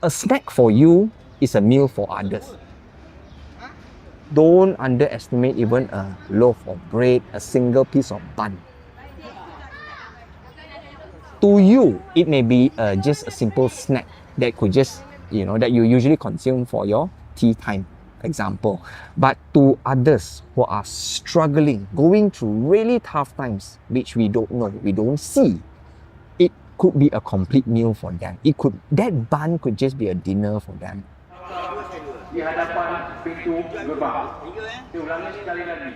A snack for you is a meal for others. Don't underestimate even a loaf of bread, a single piece of bun. To you, it may be just a simple snack that could just, that you usually consume for your tea time, example. But to others who are struggling, going through really tough times, which we don't know, we don't see, it could be a complete meal for them. That bun could just be a dinner for them. Di hadapan pintu gerbang. Diulangi sekali lagi.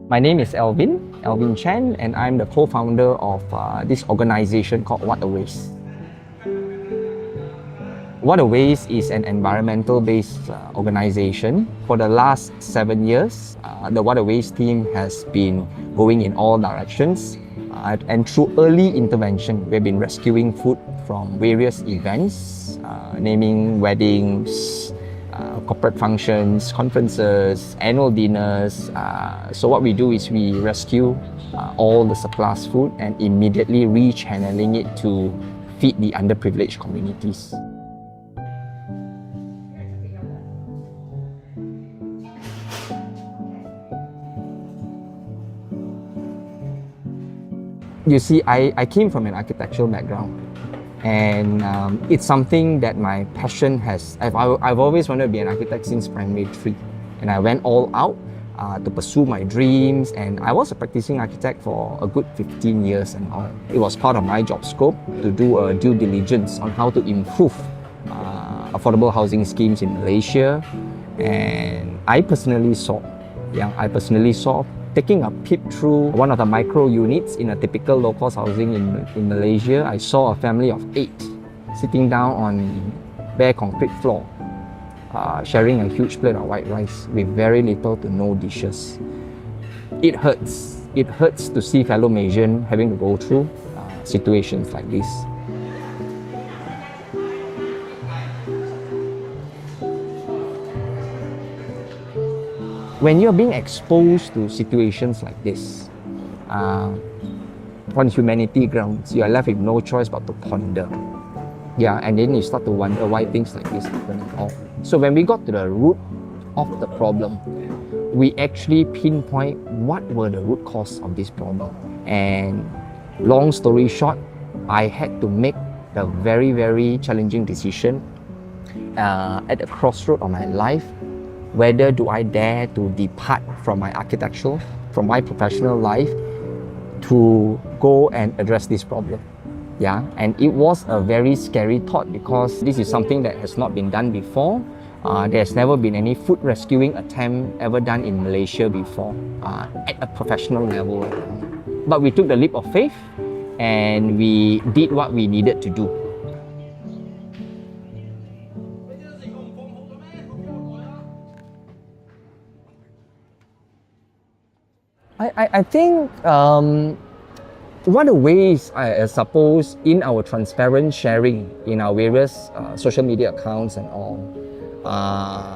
My name is Alvin Chen, and I'm the co-founder of this organization called We.R.Wira. We.R.Wira is an environmental-based organization. For the last 7 years, the We.R.Wira team has been going in all directions. And through early intervention, we've been rescuing food from various events, naming weddings, corporate functions, conferences, annual dinners. So what we do is we rescue all the surplus food and immediately rechanneling it to feed the underprivileged communities. You see, I came from an architectural background, and it's something that my passion has. I've always wanted to be an architect since primary 3, and I went all out to pursue my dreams, and I was a practicing architect for a good 15 years and all. It was part of my job scope to do a due diligence on how to improve affordable housing schemes in Malaysia, and I personally saw taking a peep through one of the micro units in a typical low-cost housing in Malaysia. I saw a family of 8 sitting down on bare concrete floor, sharing a huge plate of white rice with very little to no dishes. It hurts. It hurts to see fellow Malaysians having to go through situations like this. When you're being exposed to situations like this, on humanity grounds, you are left with no choice but to ponder. And then you start to wonder why things like this happen at all. So when we got to the root of the problem, we actually pinpoint what were the root cause of this problem. And long story short, I had to make a very, very challenging decision at the crossroad of my life. Whether do I dare to depart from my professional life to go and address this problem? And it was a very scary thought, because this is something that has not been done before. There's never been any food rescuing attempt ever done in Malaysia before at a professional level. But we took the leap of faith and we did what we needed to do. I think one of the ways, I suppose, in our transparent sharing in our various social media accounts and all,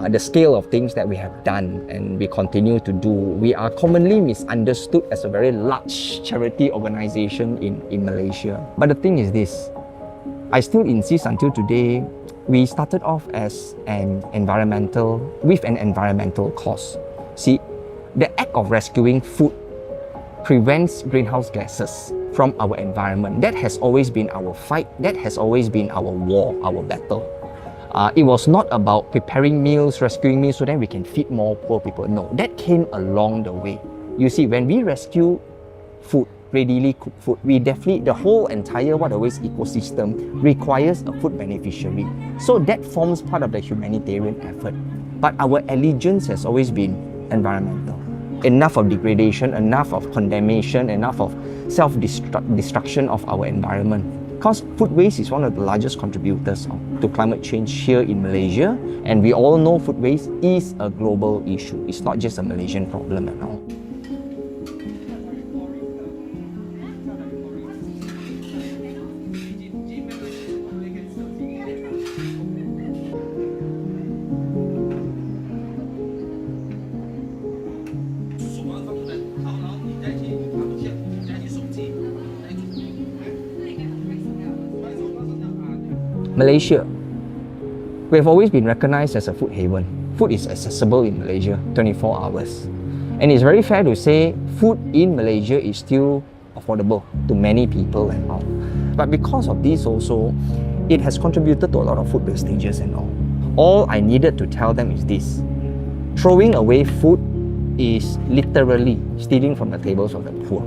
the scale of things that we have done and we continue to do, we are commonly misunderstood as a very large charity organization in Malaysia. But the thing is this, I still insist until today, we started off as with an environmental cause. See, the act of rescuing food prevents greenhouse gases from our environment. That has always been our fight. That has always been our war, our battle. It was not about preparing meals, rescuing meals so that we can feed more poor people. No, that came along the way. You see, when we rescue food, readily cooked food, the whole entire We.R.Wira ecosystem requires a food beneficiary. So that forms part of the humanitarian effort. But our allegiance has always been environmental. Enough of degradation, enough of condemnation, enough of self-destruction of our environment. Because food waste is one of the largest contributors to climate change here in Malaysia, and we all know food waste is a global issue. It's not just a Malaysian problem at all. Malaysia, we have always been recognized as a food haven. Food is accessible in Malaysia 24 hours. And it's very fair to say food in Malaysia is still affordable to many people and all. But because of this also, it has contributed to a lot of food wastages and all. All I needed to tell them is this: throwing away food is literally stealing from the tables of the poor.